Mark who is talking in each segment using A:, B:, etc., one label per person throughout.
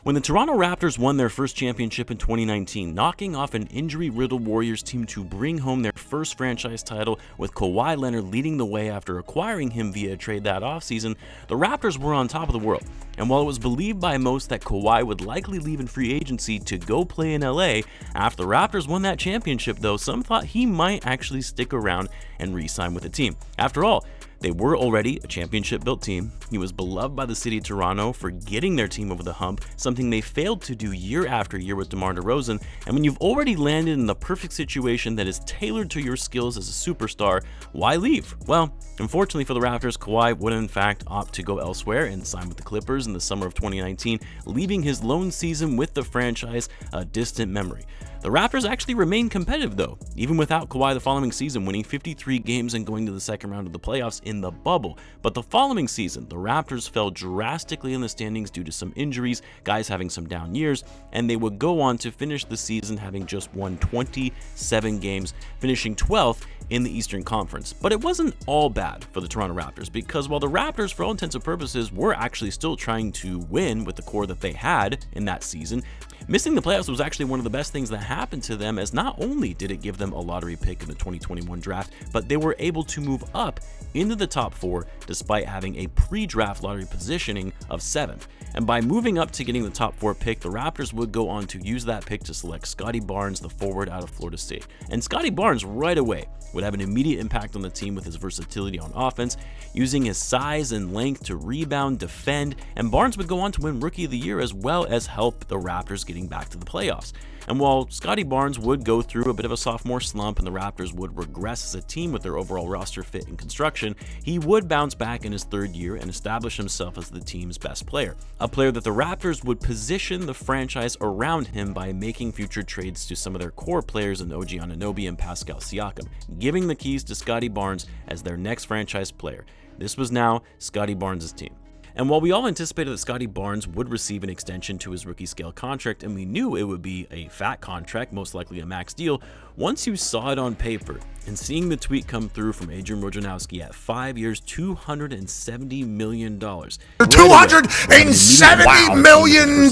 A: When the Toronto Raptors won their first championship in 2019, knocking off an injury-riddled Warriors team to bring home their first franchise title with Kawhi Leonard leading the way after acquiring him via a trade that offseason, the Raptors were on top of the world. And while it was believed by most that Kawhi would likely leave in free agency to go play in LA, after the Raptors won that championship though, some thought he might actually stick around and re-sign with the team. After all, they were already a championship-built team. He was beloved by the city of Toronto for getting their team over the hump, something they failed to do year after year with DeMar DeRozan. And when you've already landed in the perfect situation that is tailored to your skills as a superstar, why leave? Well, unfortunately for the Raptors, Kawhi would in fact opt to go elsewhere and sign with the Clippers in the summer of 2019, leaving his lone season with the franchise a distant memory. The Raptors actually remained competitive though, even without Kawhi the following season, winning 53 games and going to the second round of the playoffs in the bubble. But the following season, the Raptors fell drastically in the standings due to some injuries, guys having some down years, and they would go on to finish the season having just won 27 games, finishing 12th in the Eastern Conference. But it wasn't all bad for the Toronto Raptors, because while the Raptors, for all intents and purposes, were actually still trying to win with the core that they had in that season, missing the playoffs was actually one of the best things that happened to them, as not only did it give them a lottery pick in the 2021 draft, but they were able to move up into the top 4 despite having a pre-draft lottery positioning of 7th. And by moving up to getting the top 4 pick, the Raptors would go on to use that pick to select Scottie Barnes, the forward out of Florida State. And Scottie Barnes right away would have an immediate impact on the team with his versatility on offense, using his size and length to rebound, defend, and Barnes would go on to win Rookie of the Year as well as help the Raptors getting back to the playoffs. And while Scottie Barnes would go through a bit of a sophomore slump and the Raptors would regress as a team with their overall roster fit and construction, he would bounce back in his third year and establish himself as the team's best player. A player that the Raptors would position the franchise around him by making future trades to some of their core players in OG Anunoby and Pascal Siakam, giving the keys to Scottie Barnes as their next franchise player. This was now Scottie Barnes' team. And while we all anticipated that Scottie Barnes would receive an extension to his rookie scale contract, and we knew it would be a fat contract, most likely a max deal, once you saw it on paper and seeing the tweet come through from Adrian Wojnarowski at 5 years, $270 million.
B: $270 million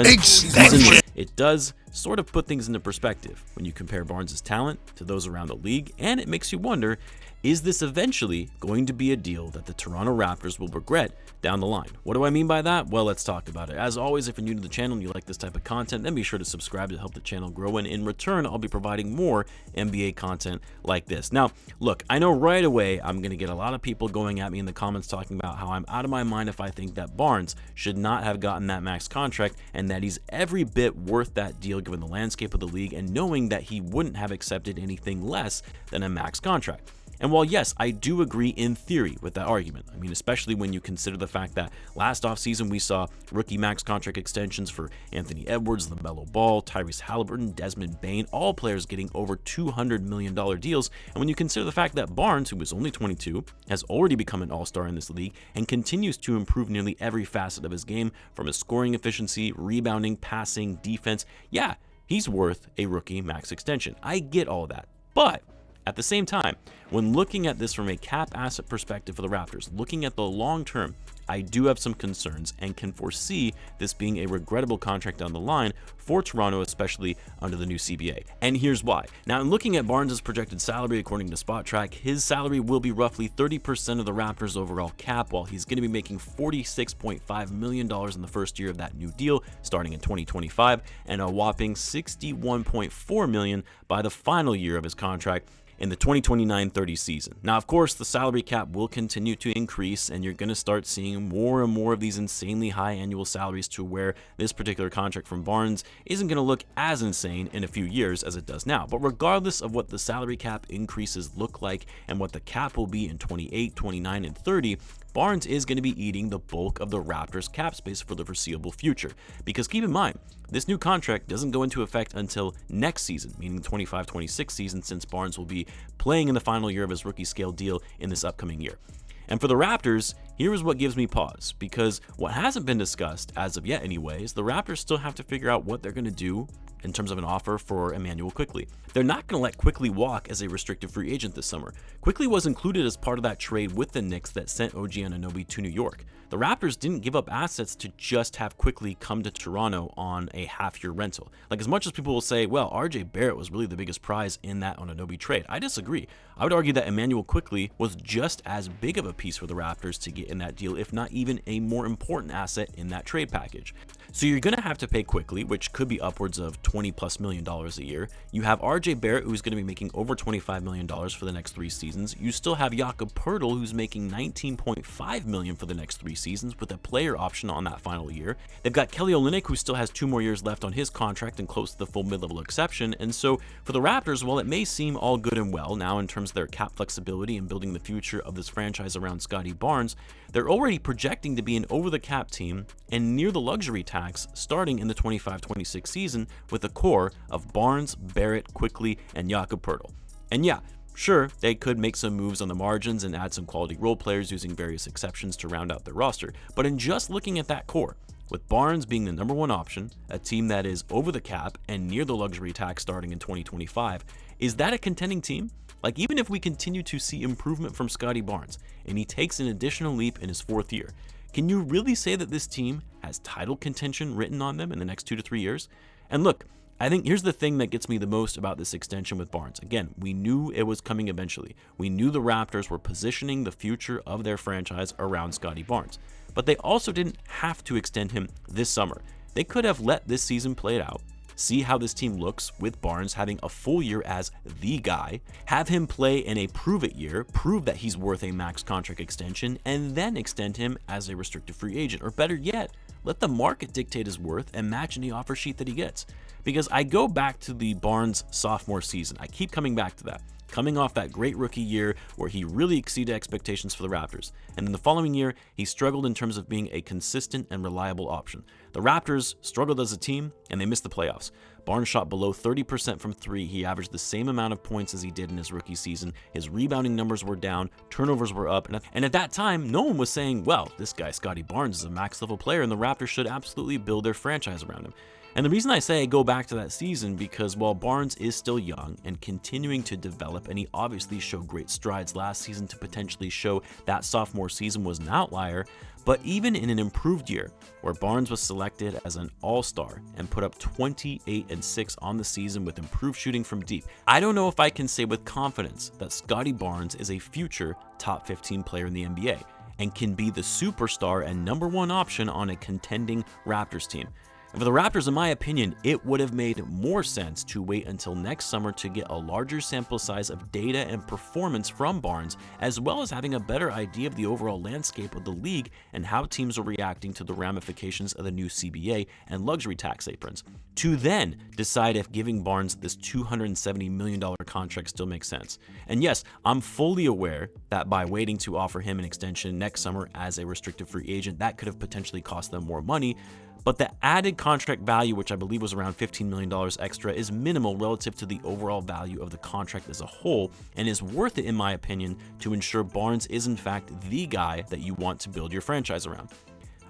B: extension.
A: It does sort of put things into perspective when you compare Barnes' talent to those around the league, and it makes you wonder, is this eventually going to be a deal that the Toronto Raptors will regret down the line? What do I mean by that? Well, let's talk about it. As always, if you're new to the channel and you like this type of content, then be sure to subscribe to help the channel grow, and in return, I'll be providing more NBA content like this. Now, look, I know right away I'm going to get a lot of people going at me in the comments talking about how I'm out of my mind if I think that Barnes should not have gotten that max contract and that he's every bit worth that deal given the landscape of the league and knowing that he wouldn't have accepted anything less than a max contract. And while yes, I do agree in theory with that argument, I mean, especially when you consider the fact that last offseason we saw rookie max contract extensions for Anthony Edwards, LaMelo Ball, Tyrese Halliburton, Desmond Bane, all players getting over $200 million deals. And when you consider the fact that Barnes, who is only 22, has already become an all-star in this league and continues to improve nearly every facet of his game, from his scoring efficiency, rebounding, passing, defense, yeah, he's worth a rookie max extension. I get all that. But at the same time, when looking at this from a cap asset perspective for the Raptors, looking at the long term, I do have some concerns and can foresee this being a regrettable contract down the line for Toronto, especially under the new CBA. And here's why. Now, in looking at Barnes' projected salary according to Spot Track, his salary will be roughly 30% of the Raptors' overall cap, while he's going to be making $46.5 million in the first year of that new deal, starting in 2025, and a whopping $61.4 million by the final year of his contract in the 2029-30 season. Now, of course, the salary cap will continue to increase, and you're going to start seeing more and more of these insanely high annual salaries, to where this particular contract from Barnes isn't going to look as insane in a few years as it does now. But regardless of what the salary cap increases look like and what the cap will be in 28, 29, and 30, Barnes is going to be eating the bulk of the Raptors' cap space for the foreseeable future. Because keep in mind, this new contract doesn't go into effect until next season, meaning the 25-26 season, since Barnes will be playing in the final year of his rookie scale deal in this upcoming year. And for the Raptors, here is what gives me pause, because what hasn't been discussed as of yet anyways, the Raptors still have to figure out what they're going to do in terms of an offer for Immanuel Quickley. They're not going to let Quickley walk as a restricted free agent this summer. Quickley was included as part of that trade with the Knicks that sent OG Anunoby to New York. The Raptors didn't give up assets to just have Quickley come to Toronto on a half-year rental. Like, as much as people will say, well, RJ Barrett was really the biggest prize in that Anunoby trade, I disagree. I would argue that Immanuel Quickley was just as big of a piece for the Raptors to get in that deal, if not even a more important asset in that trade package. So you're going to have to pay Quickley, which could be upwards of $20+ million a year. You have RJ Barrett, who's going to be making over $25 million for the next 3 seasons. You still have Jakob Poeltl, who's making $19.5 million for the next 3 seasons with a player option on that final year. They've got Kelly Olynyk, who still has 2 more years left on his contract and close to the full mid-level exception. And so for the Raptors, while it may seem all good and well now in terms of their cap flexibility and building the future of this franchise around Scottie Barnes, they're already projecting to be an over-the-cap team and near the luxury tax starting in the 25-26 season with a core of Barnes, Barrett, Quickley, and Jakob Poeltl. And yeah, sure, they could make some moves on the margins and add some quality role players using various exceptions to round out their roster, but in just looking at that core, with Barnes being the number 1 option, a team that is over the cap and near the luxury tax starting in 2025, is that a contending team? Like, even if we continue to see improvement from Scottie Barnes and he takes an additional leap in his 4th year, can you really say that this team has title contention written on them in the next 2 to 3 years? And look, I think here's the thing that gets me the most about this extension with Barnes. Again, we knew it was coming eventually. We knew the Raptors were positioning the future of their franchise around Scottie Barnes. But they also didn't have to extend him this summer. They could have let this season play it out, see how this team looks with Barnes having a full year as the guy, have him play in a prove-it year, prove that he's worth a max contract extension, and then extend him as a restricted free agent. Or better yet, let the market dictate his worth and match any offer sheet that he gets. Because I go back to the Barnes sophomore season. I keep coming back to that. Coming off that great rookie year where he really exceeded expectations for the Raptors. And then the following year, he struggled in terms of being a consistent and reliable option. The Raptors struggled as a team, and they missed the playoffs. Barnes shot below 30% from 3. He averaged the same amount of points as he did in his rookie season. His rebounding numbers were down, turnovers were up, and at that time, no one was saying, well, this guy Scottie Barnes is a max-level player, and the Raptors should absolutely build their franchise around him. And the reason I say I go back to that season because while Barnes is still young and continuing to develop, and he obviously showed great strides last season to potentially show that sophomore season was an outlier, but even in an improved year where Barnes was selected as an all-star and put up 28-6 on the season with improved shooting from deep, I don't know if I can say with confidence that Scottie Barnes is a future top 15 player in the NBA and can be the superstar and number 1 option on a contending Raptors team. And for the Raptors, in my opinion, it would have made more sense to wait until next summer to get a larger sample size of data and performance from Barnes, as well as having a better idea of the overall landscape of the league and how teams are reacting to the ramifications of the new CBA and luxury tax aprons, to then decide if giving Barnes this $270 million contract still makes sense. And yes, I'm fully aware that by waiting to offer him an extension next summer as a restricted free agent, that could have potentially cost them more money. But the added contract value, which I believe was around $15 million extra, is minimal relative to the overall value of the contract as a whole and is worth it, in my opinion, to ensure Barnes is in fact the guy that you want to build your franchise around.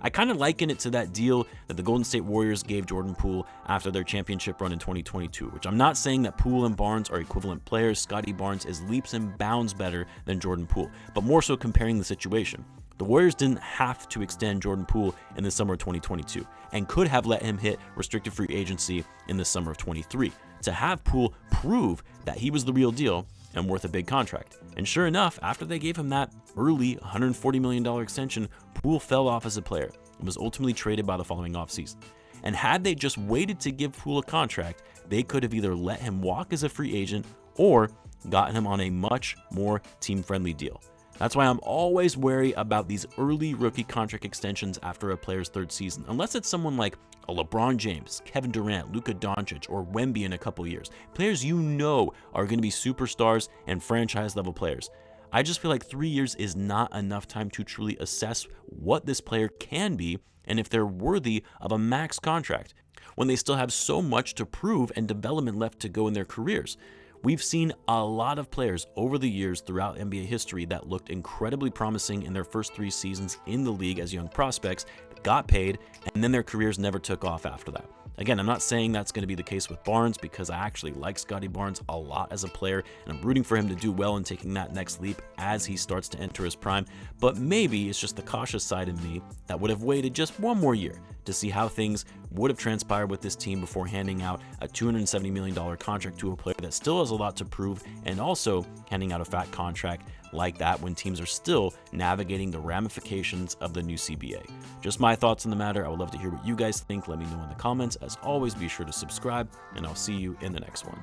A: I kind of liken it to that deal that the Golden State Warriors gave Jordan Poole after their championship run in 2022, which I'm not saying that Poole and Barnes are equivalent players. Scottie Barnes is leaps and bounds better than Jordan Poole, but more so comparing the situation. The Warriors didn't have to extend Jordan Poole in the summer of 2022 and could have let him hit restricted free agency in the summer of 23 to have Poole prove that he was the real deal and worth a big contract. And sure enough, after they gave him that early $140 million extension, Poole fell off as a player and was ultimately traded by the following offseason. And had they just waited to give Poole a contract, they could have either let him walk as a free agent or gotten him on a much more team-friendly deal. That's why I'm always wary about these early rookie contract extensions after a player's 3rd season, unless it's someone like a LeBron James, Kevin Durant, Luka Doncic, or Wemby in a couple years. Players you know are going to be superstars and franchise-level players. I just feel like 3 years is not enough time to truly assess what this player can be and if they're worthy of a max contract, when they still have so much to prove and development left to go in their careers. We've seen a lot of players over the years throughout NBA history that looked incredibly promising in their first 3 seasons in the league as young prospects, got paid, and then their careers never took off after that. Again, I'm not saying that's going to be the case with Barnes, because I actually like Scottie Barnes a lot as a player, and I'm rooting for him to do well in taking that next leap as he starts to enter his prime. But maybe it's just the cautious side of me that would have waited just one more year to see how things would have transpired with this team before handing out a $270 million contract to a player that still has a lot to prove, and also handing out a fat contract like that when teams are still navigating the ramifications of the new CBA. Just my thoughts on the matter. I would love to hear what you guys think. Let me know in the comments. As always, be sure to subscribe, and I'll see you in the next one.